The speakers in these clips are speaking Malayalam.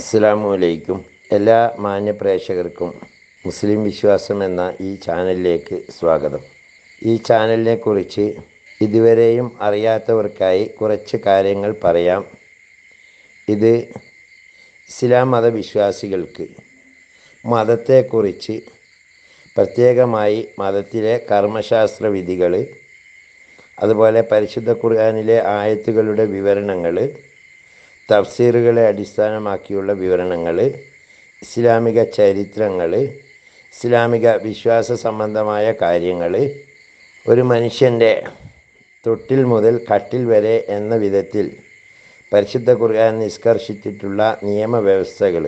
അസ്സലാമു അലൈക്കും. എല്ലാ മാന്യ പ്രേക്ഷകർക്കും മുസ്ലിം വിശ്വാസം എന്ന ഈ ചാനലിലേക്ക് സ്വാഗതം. ഈ ചാനലിനെ കുറിച്ച് ഇതുവരെയും അറിയാത്തവർക്കായി കുറച്ച് കാര്യങ്ങൾ പറയാം. ഇത് ഇസ്ലാം മതവിശ്വാസികൾക്ക് മതത്തെക്കുറിച്ച് പ്രത്യേകമായി മതത്തിലെ കർമ്മശാസ്ത്ര വിധികൾ, അതുപോലെ പരിശുദ്ധ ഖുർആനിലെ ആയത്തുകളുടെ വിവരണങ്ങൾ, തഫ്സീറുകളെ അടിസ്ഥാനമാക്കിയുള്ള വിവരണങ്ങൾ, ഇസ്ലാമിക ചരിത്രങ്ങൾ, ഇസ്ലാമിക വിശ്വാസ സംബന്ധമായ കാര്യങ്ങൾ, ഒരു മനുഷ്യൻ്റെ തൊട്ടിൽ മുതൽ കട്ടിൽ വരെ എന്ന വിധത്തിൽ പരിശുദ്ധ ഖുർആൻ നിഷ്കർഷിച്ചിട്ടുള്ള നിയമവ്യവസ്ഥകൾ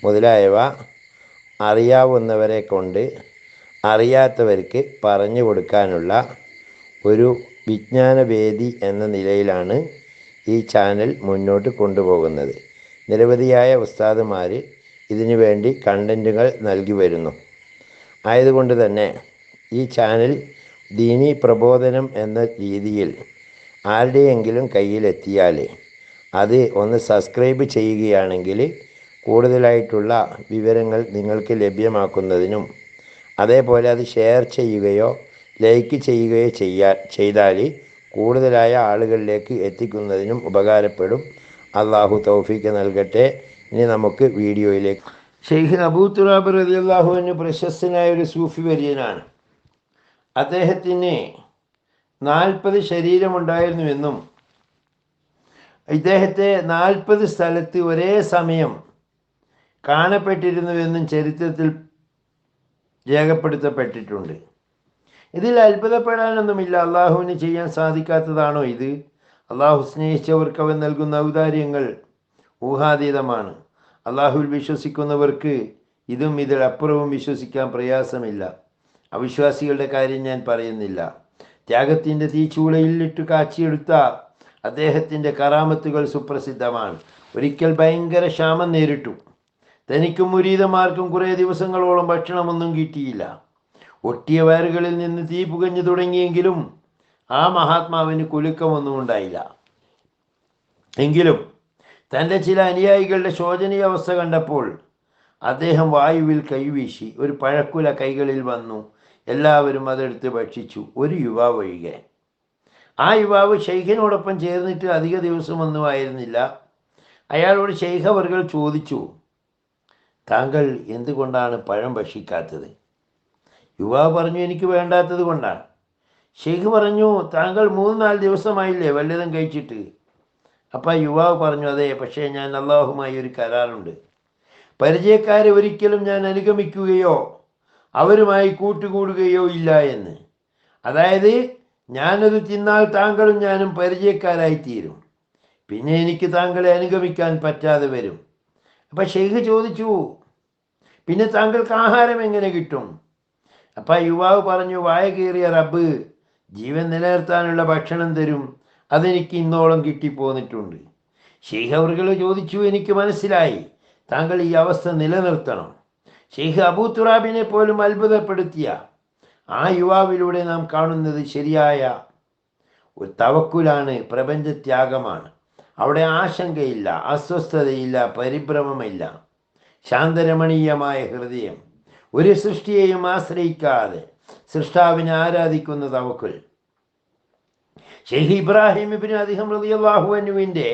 മുതലായവ അറിയാവുന്നവരെ കൊണ്ട് അറിയാത്തവർക്ക് പറഞ്ഞു കൊടുക്കാനുള്ള ഒരു വിജ്ഞാനവേദി എന്ന നിലയിലാണ് ഈ ചാനൽ മുന്നോട്ട് കൊണ്ടുപോകുന്നത്. നിരവധിയായ ഉസ്താദുമാർ ഇതിനു വേണ്ടി കണ്ടൻറ്റുകൾ നൽകി വരുന്നു. ആയതുകൊണ്ട് തന്നെ ഈ ചാനൽ ദീനീ പ്രബോധനം എന്ന രീതിയിൽ ആരുടെയെങ്കിലും കയ്യിലെത്തിയാൽ അത് ഒന്ന് സബ്സ്ക്രൈബ് ചെയ്യുകയാണെങ്കിൽ കൂടുതലായിട്ടുള്ള വിവരങ്ങൾ നിങ്ങൾക്ക് ലഭ്യമാക്കുന്നതിനും, അതേപോലെ അത് ഷെയർ ചെയ്യുകയോ ലൈക്ക് ചെയ്യുകയോ ചെയ്താൽ കൂടുതലായ ആളുകളിലേക്ക് എത്തിക്കുന്നതിനും ഉപകാരപ്പെടും. അള്ളാഹു തൗഫീക്ക് നൽകട്ടെ. ഇനി നമുക്ക് വീഡിയോയിലേക്ക്. ഷെയ്ഖ് അബൂ തുറാബ് റളിയല്ലാഹു അൻഹു പ്രശസ്തനായ ഒരു സൂഫി വര്യനാണ്. അദ്ദേഹത്തിന് 40 ശരീരമുണ്ടായിരുന്നുവെന്നും ഇദ്ദേഹത്തെ 40 സ്ഥലത്ത് ഒരേ സമയം കാണപ്പെട്ടിരുന്നുവെന്നും ചരിത്രത്തിൽ രേഖപ്പെടുത്തപ്പെട്ടിട്ടുണ്ട്. ഇതിൽ അത്ഭുതപ്പെടാനൊന്നുമില്ല. അള്ളാഹുവിന് ചെയ്യാൻ സാധിക്കാത്തതാണോ ഇത്? അള്ളാഹു സ്നേഹിച്ചവർക്ക് അവൻ നൽകുന്ന ഔദാര്യങ്ങൾ ഊഹാതീതമാണ്. അള്ളാഹുവിൽ വിശ്വസിക്കുന്നവർക്ക് ഇതും ഇതിലപ്പുറവും വിശ്വസിക്കാൻ പ്രയാസമില്ല. അവിശ്വാസികളുടെ കാര്യം ഞാൻ പറയുന്നില്ല. ത്യാഗത്തിൻ്റെ തീച്ചൂളയിലിട്ട് കാച്ചിയെടുത്ത അദ്ദേഹത്തിൻ്റെ കറാമത്തുകൾ സുപ്രസിദ്ധമാണ്. ഒരിക്കൽ ഭയങ്കര ക്ഷാമം നേരിട്ടു. തനിക്കും മുരീദന്മാർക്കും കുറേ ദിവസങ്ങളോളം ഭക്ഷണമൊന്നും കിട്ടിയില്ല. ഒട്ടിയ വയറുകളിൽ നിന്ന് തീ പുകഞ്ഞു തുടങ്ങിയെങ്കിലും ആ മഹാത്മാവിന് കുലുക്കമൊന്നും ഉണ്ടായില്ല. എങ്കിലും തൻ്റെ ചില അനുയായികളുടെ ശോചനീയ അവസ്ഥ കണ്ടപ്പോൾ അദ്ദേഹം വായുവിൽ കൈവീശി ഒരു പഴക്കുല കൈകളിൽ വന്നു. എല്ലാവരും അതെടുത്ത് ഭക്ഷിച്ചു, ഒരു യുവാവ് ഒഴികെ. ആ യുവാവ് ഷെയ്ഖിനോടൊപ്പം ചേർന്നിട്ട് അധിക ദിവസമൊന്നും ആയിരുന്നില്ല. അയാളോട് ഷെയ്ഖ് അവർകൾ ചോദിച്ചു, താങ്കൾ എന്തുകൊണ്ടാണ് പഴം ഭക്ഷിക്കാത്തത്? യുവാവ് പറഞ്ഞു, എനിക്ക് വേണ്ടാത്തത് കൊണ്ടാണ്. ഷെയ്ഖ് പറഞ്ഞു, താങ്കൾ 3-4 ദിവസമായില്ലേ വല്ലതും കഴിച്ചിട്ട്? അപ്പം യുവാവ് പറഞ്ഞു, അതെ, പക്ഷേ ഞാൻ അള്ളാഹുമായി ഒരു കരാറുണ്ട്. പരിചയക്കാരെ ഒരിക്കലും ഞാൻ അനുഗമിക്കുകയോ അവരുമായി കൂട്ടുകൂടുകയോ ഇല്ല എന്ന്. അതായത് ഞാനത് തിന്നാൽ താങ്കളും ഞാനും പരിചയക്കാരായിത്തീരും. പിന്നെ എനിക്ക് താങ്കളെ അനുഗമിക്കാൻ പറ്റാതെ വരും. അപ്പം ഷെയ്ഖ് ചോദിച്ചു, പിന്നെ താങ്കൾക്ക് ആഹാരം എങ്ങനെ കിട്ടും? അപ്പം യുവാവ് പറഞ്ഞു, വായ കീറിയ റബ്ബ് ജീവൻ നിലനിർത്താനുള്ള ഭക്ഷണം തരും. അതെനിക്ക് ഇന്നോളം കിട്ടിപ്പോന്നിട്ടുണ്ട്. ഷെയ്ഖ് അവർകൾ ചോദിച്ചു, എനിക്ക് മനസ്സിലായി, താങ്കൾ ഈ അവസ്ഥ നിലനിർത്തണം. ഷെയ്ഖ് അബൂ തുറാബിനെ പോലും അത്ഭുതപ്പെടുത്തിയ ആ യുവാവിലൂടെ നാം കാണുന്നത് ശരിയായ ഒരു തവക്കുലാണ്, പ്രപഞ്ചത്യാഗമാണ്. അവിടെ ആശങ്കയില്ല, അസ്വസ്ഥതയില്ല, പരിഭ്രമമില്ല. ശാന്തരമണീയമായ ഹൃദയം, ഒരു സൃഷ്ടിയെയും ആശ്രയിക്കാതെ സൃഷ്ടാവിനെ ആരാധിക്കുന്ന തവക്കുൽ. ഷെയ്ഖ് ഇബ്രാഹിം ഇബ്നു അദ്ഹം റളിയല്ലാഹു അൻഹുവിൻ്റെ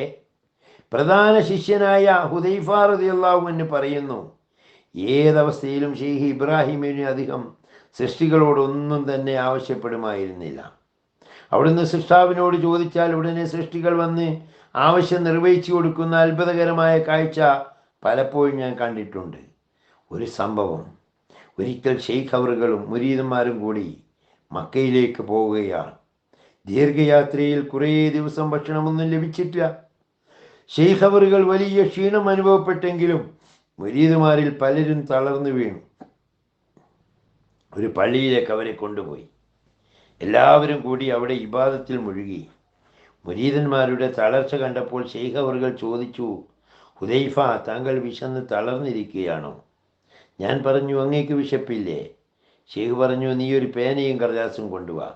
പ്രധാന ശിഷ്യനായ ഹുദൈഫ റളിയല്ലാഹു അൻഹു പറയുന്നു, ഏതവസ്ഥയിലും ഷെയ്ഖ് ഇബ്രാഹിം ഇബ്നു അദ്ഹം സൃഷ്ടികളോടൊന്നും തന്നെ ആവശ്യപ്പെടുമായിരുന്നില്ല. അവിടുന്ന് സൃഷ്ടാവിനോട് ചോദിച്ചാൽ ഉടനെ സൃഷ്ടികൾ വന്ന് ആവശ്യം നിർവഹിച്ചു കൊടുക്കുന്ന അത്ഭുതകരമായ കാഴ്ച പലപ്പോഴും ഞാൻ കണ്ടിട്ടുണ്ട്. ഒരു സംഭവം, ഒരിക്കൽ ഷെയ്ഖ് അവറുകളും മുരീദന്മാരും കൂടി മക്കയിലേക്ക് പോവുകയാണ്. ദീർഘയാത്രയിൽ കുറേ ദിവസം ഭക്ഷണമൊന്നും ലഭിച്ചിട്ടില്ല. ഷെയ്ഖ് അവറുകൾ വലിയ ക്ഷീണം അനുഭവപ്പെട്ടെങ്കിലും മുരീദുമാരിൽ പലരും തളർന്നു വീണു. ഒരു പള്ളിയിലേക്ക് അവരെ കൊണ്ടുപോയി. എല്ലാവരും കൂടി അവിടെ ഇബാദത്തിൽ മുഴുകി. മുരീദന്മാരുടെ തളർച്ച കണ്ടപ്പോൾ ഷെയ്ഖ് അവറുകൾ ചോദിച്ചു, ഹുദൈഫ, താങ്കൾ വിശന്ന് തളർന്നിരിക്കുകയാണോ? ഞാൻ പറഞ്ഞു, അങ്ങേക്ക് വിശപ്പില്ലേ? ഷെയ്ഖ് പറഞ്ഞു, നീ ഒരു പേനയും കടലാസും കൊണ്ടുവാ.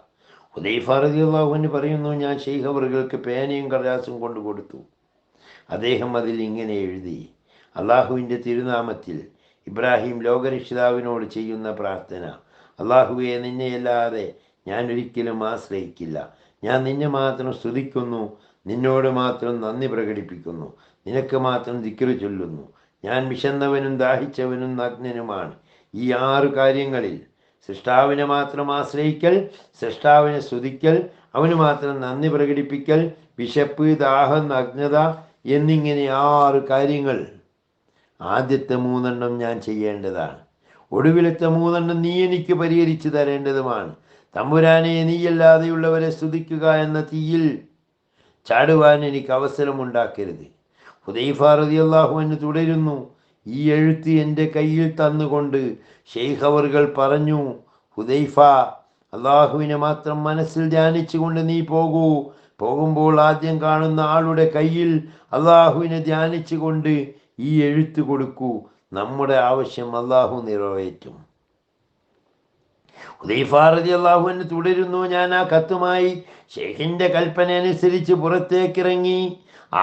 ഹുദൈഫ റളിയല്ലാഹു അൻഹു പറയുന്നു, ഞാൻ ഷെയ്ഖ് അവറുകൾക്ക് പേനയും കടലാസും കൊണ്ടു കൊടുത്തു. അദ്ദേഹം അതിൽ ഇങ്ങനെ എഴുതി, അള്ളാഹുവിൻ്റെ തിരുനാമത്തിൽ ഇബ്രാഹിം ലോകരക്ഷിതാവിനോട് ചെയ്യുന്ന പ്രാർത്ഥന: അള്ളാഹുവെ, നിന്നെയല്ലാതെ ഞാൻ ഒരിക്കലും ആശ്രയിക്കില്ല. ഞാൻ നിന്നെ മാത്രം സ്തുതിക്കുന്നു, നിന്നോട് മാത്രം നന്ദി പ്രകടിപ്പിക്കുന്നു, നിനക്ക് മാത്രം ദിക്റ് ചൊല്ലുന്നു. ഞാൻ വിശന്നവനും ദാഹിച്ചവനും നഗ്നനുമാണ്. ഈ 6 കാര്യങ്ങളിൽ സൃഷ്ടാവിനെ മാത്രം ആശ്രയിക്കൽ, സൃഷ്ടാവിനെ സ്തുതിക്കൽ, അവന് മാത്രം നന്ദി പ്രകടിപ്പിക്കൽ, വിശപ്പ്, ദാഹം, നഗ്നത എന്നിങ്ങനെ 6 കാര്യങ്ങൾ. ആദ്യത്തെ 3 ഞാൻ ചെയ്യേണ്ടതാണ്. ഒടുവിലത്തെ 3 നീ എനിക്ക് പരിഹരിച്ചു തരേണ്ടതുമാണ്. തമ്പുരാനെ, നീയല്ലാതെയുള്ളവരെ സ്തുതിക്കുക എന്ന തീയിൽ ചാടുവാൻ എനിക്ക് അവസരമുണ്ടാക്കരുത്. ഹുദൈഫ റളിയല്ലാഹു അൻഹു തുടരുന്നു: ഈ എഴുത്ത് എൻ്റെ കയ്യിൽ തന്നുകൊണ്ട് ശൈഖ് അവർകൾ പറഞ്ഞു, ഹുദൈഫ, അള്ളാഹുവിനെ മാത്രം മനസ്സിൽ ധ്യാനിച്ചുകൊണ്ട് നീ പോകൂ. പോകുമ്പോൾ ആദ്യം കാണുന്ന ആളുടെ കയ്യിൽ അള്ളാഹുവിനെ ധ്യാനിച്ചുകൊണ്ട് ഈ എഴുത്ത് കൊടുക്കൂ. നമ്മുടെ ആവശ്യം അള്ളാഹു നിറവേറ്റും. ഹുദൈഫ റളിയല്ലാഹു അൻഹു തുടരുന്നു: ഞാൻ ആ കത്തുമായി ഷെയ്ഖിൻ്റെ കൽപ്പന അനുസരിച്ച് പുറത്തേക്കിറങ്ങി.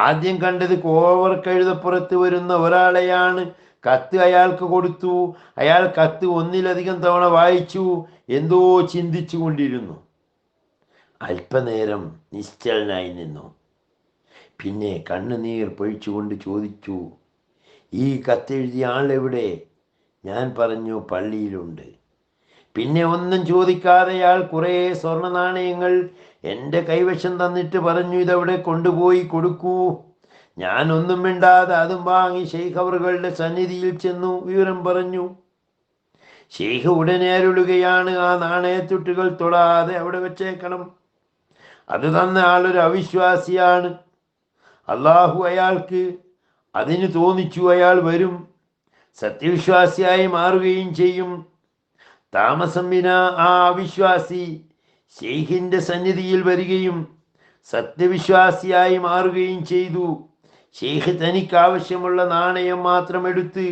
ആദ്യം കണ്ടത് കോവർ കഴുതപ്പുറത്ത് വരുന്ന ഒരാളെയാണ്. കത്ത് അയാൾക്ക് കൊടുത്തു. അയാൾ കത്ത് ഒന്നിലധികം തവണ വായിച്ചു, എന്തോ ചിന്തിച്ചു കൊണ്ടിരുന്നു. അല്പനേരം നിശ്ചലനായി നിന്നു. പിന്നെ കണ്ണുനീർ പൊഴിച്ചുകൊണ്ട് ചോദിച്ചു, ഈ കത്തെഴുതിയ ആളെവിടെ? ഞാൻ പറഞ്ഞു, പള്ളിയിലുണ്ട്. പിന്നെ ഒന്നും ചോദിക്കാതെ അയാൾ കുറേ സ്വർണ്ണ നാണയങ്ങൾ എൻ്റെ കൈവശം തന്നിട്ട് പറഞ്ഞു, ഇതവിടെ കൊണ്ടുപോയി കൊടുക്കൂ. ഞാൻ ഒന്നും മിണ്ടാതെ അതും വാങ്ങി ശൈഖ് അവറുകളുടെ സന്നിധിയിൽ ചെന്നു വിവരം പറഞ്ഞു. ശൈഖ് ഉടനെ അരുളുകയാണ്, ആ നാണയത്തുട്ടുകൾ തൊടാതെ അവിടെ വെച്ചേക്കണം. അത് തന്ന ആളൊരു അവിശ്വാസിയാണ്. അള്ളാഹു അയാൾക്ക് അതിന് തോന്നിച്ചു, അയാൾ വരും, സത്യവിശ്വാസിയായി മാറുകയും ചെയ്യും. താമസം വിന ആ അവിശ്വാസി ശൈഖിൻ്റെ സന്നിധിയിൽ വരികയും സത്യവിശ്വാസിയായി മാറുകയും ചെയ്തു. ശൈഖ് തനിക്ക് ആവശ്യമുള്ള നാണയം മാത്രം എടുത്ത്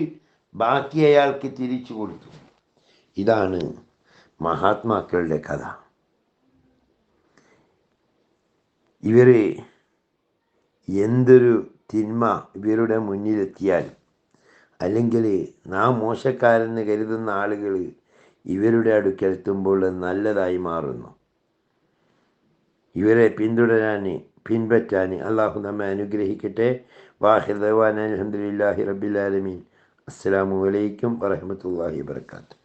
ബാക്കി അയാൾക്ക് തിരിച്ചു കൊടുത്തു. ഇതാണ് മഹാത്മാക്കളുടെ കഥ. ഇവർ എന്തൊരു തിന്മ ഇവരുടെ മുന്നിലെത്തിയാൽ, അല്ലെങ്കിൽ നാം മോശക്കാരെന്ന് കരുതുന്ന ആളുകൾ ഇവരുടെ അടുക്കെത്തുമ്പോൾ നല്ലതായി മാറുന്നു. ഇവരെ പിൻപറ്റാൻ അള്ളാഹു നമ്മെ അനുഗ്രഹിക്കട്ടെ. വാഹിർ ദഅ്വാനാ അൽഹംദുലില്ലാഹി റബ്ബിൽ ആലമീൻ. അസ്സലാമു അലൈക്കും വറഹ്മത്തുള്ളാഹി വബറകാതുഹു.